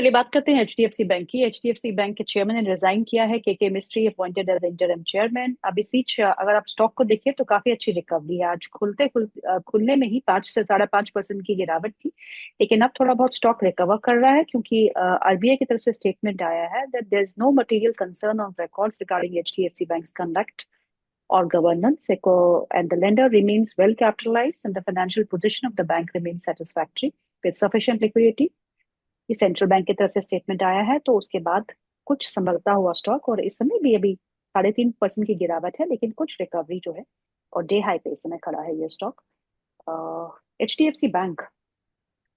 चलिए बात करते हैं एचडीएफसी बैंक की। एचडीएफसी बैंक के चेयरमैन ने रिजाइन किया है। K Mistry appointed as interim chairman. अब इस बीच अगर आप स्टॉक को देखिए तो काफी अच्छी रिकवरी है। आज खुलने में ही 5 से 5.5% की गिरावट थी, लेकिन अब थोड़ा बहुत स्टॉक रिकवर कर रहा है क्योंकि आरबीआई की तरफ से स्टेटमेंट आया है that there is no material concern on records regarding HDFC bank's conduct or governance, and the lender remains well capitalized and the financial position of the bank remains satisfactory with sufficient liquidity. ये central bank की तरफ से statement आया है, तो उसके बाद कुछ संभलता हुआ स्टॉक, और इस समय भी अभी 3.5% की गिरावट है, लेकिन कुछ रिकवरी जो है और डे हाई पे इस समय खड़ा है ये स्टॉक। एचडीएफसी बैंक,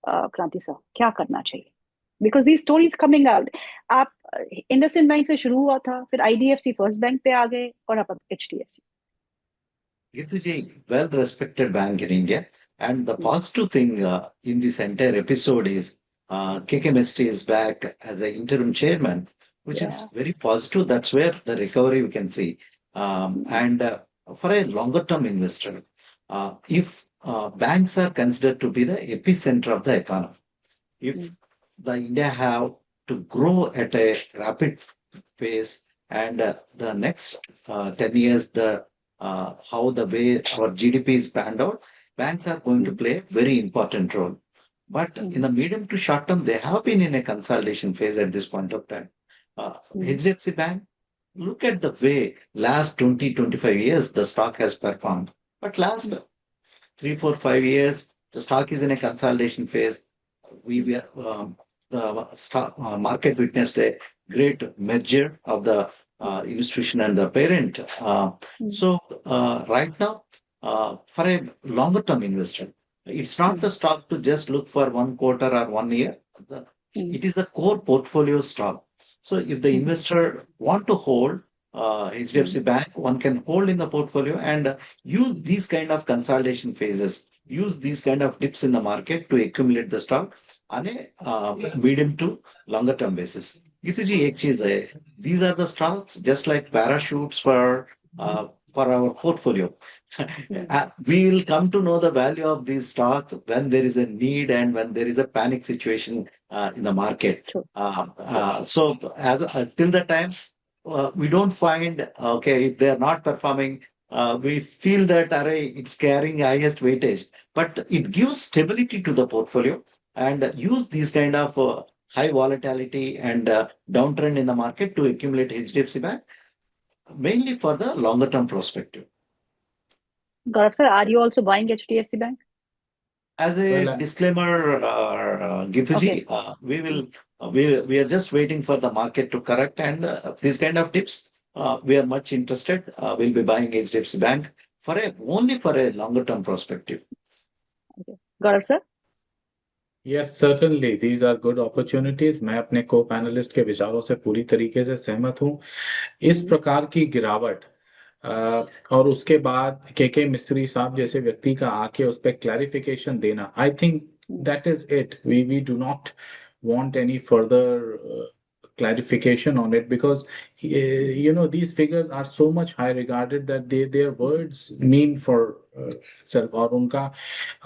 क्रांति सर, क्या करना चाहिए? Because the stories coming out. आप इंडसइंड बैंक से शुरू हुआ था, फिर आईडीएफसी फर्स्ट बैंक पे आ गए और अब HDFC. It is a well-respected bank in India, and the positive thing in this entire episode is KK Mistry is back as an interim chairman, which is Yeah. very positive. That's where the recovery we can see. And for a longer-term investor, if banks are considered to be the epicenter of the economy, if the India have to grow at a rapid pace, and the next 10 years, how the way our GDP is panned out, banks are going to play a very important role. But in the medium to short term, they have been in a consolidation phase at this point of time. HDFC Bank, look at the way last 20-25 years the stock has performed. But last 3, 4, 5 years, the stock is in a consolidation phase. The stock market witnessed a great merger of the institution and the parent. So right now, for a longer term investor, it's not the stock to just look for 1 quarter or 1 year. It is the core portfolio stock. So if the investor want to hold HDFC Bank, one can hold in the portfolio and use these kind of consolidation phases, use these kind of dips in the market to accumulate the stock on a medium to longer term basis. Geetu ji, एक चीज है, these are the stocks just like parachutes for our portfolio. We will come to know the value of these stocks when there is a need and when there is a panic situation in the market. So as till the time we don't find, okay, if they are not performing, we feel that array it's carrying highest weightage, but it gives stability to the portfolio, and use these kind of high volatility and downtrend in the market to accumulate HDFC Bank, mainly for the longer term perspective. Gaurav sir, are you also buying HDFC Bank? As a disclaimer, Gitu ji, we are just waiting for the market to correct, and these kind of dips, we are much interested. We'll be buying HDFC Bank only for a longer term perspective. Okay. Gaurav sir? Yes, certainly. These are good opportunities. मैं अपने को panelist के विचारों से पूरी तरीके से सहमत हूँ। इस प्रकार की गिरावट और उसके बाद के मिस्त्री साहब जैसे व्यक्ति का आके उस पर क्लैरिफिकेशन देना, I think that is it. We do not want any further clarification on it, because these figures are so much high regarded that their words mean for self. और उनका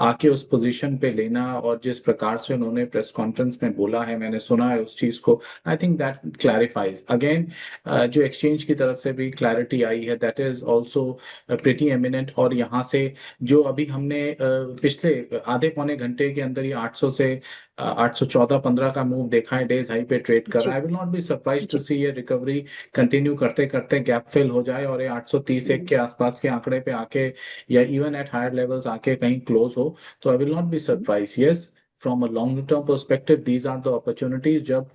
आके उस पोजीशन पे लेना और जिस प्रकार से उन्होंने प्रेस कॉन्फ्रेंस में बोला है, मैंने सुना है उस चीज को, आई थिंक दैट क्लैरिफाइज अगेन. जो एक्सचेंज की तरफ से भी क्लैरिटी आई है, that is also pretty eminent. और यहाँ से जो अभी हमने पिछले आधे पौने घंटे के अंदर ही 800 से 814-15 का मूव देखा है, डेज हाई पे ट्रेड कर रहा है. I will not be surprise to see ये रिकवरी कंटिन्यू करते करते गैप फिल हो जाए और ये 830 के आसपास के आंकड़े पे आके या इवन एट हायर लेवल्स आके कहीं क्लोज हो. तो I will not be surprise. Yes, from a long term perspective these are the opportunities. जब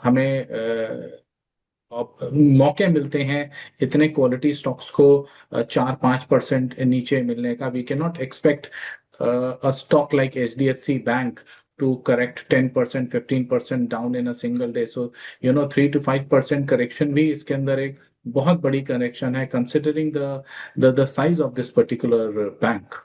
हमें मौके मिलते हैं इतने क्वालिटी स्टॉक्स को 4-5% नीचे मिलने का, we can not expect a stock like HDFC Bank to correct 10%, 15% down in a single day. So 3 to 5% correction भी इसके अंदर एक बहुत बड़ी करेक्शन है, considering the size of this particular bank.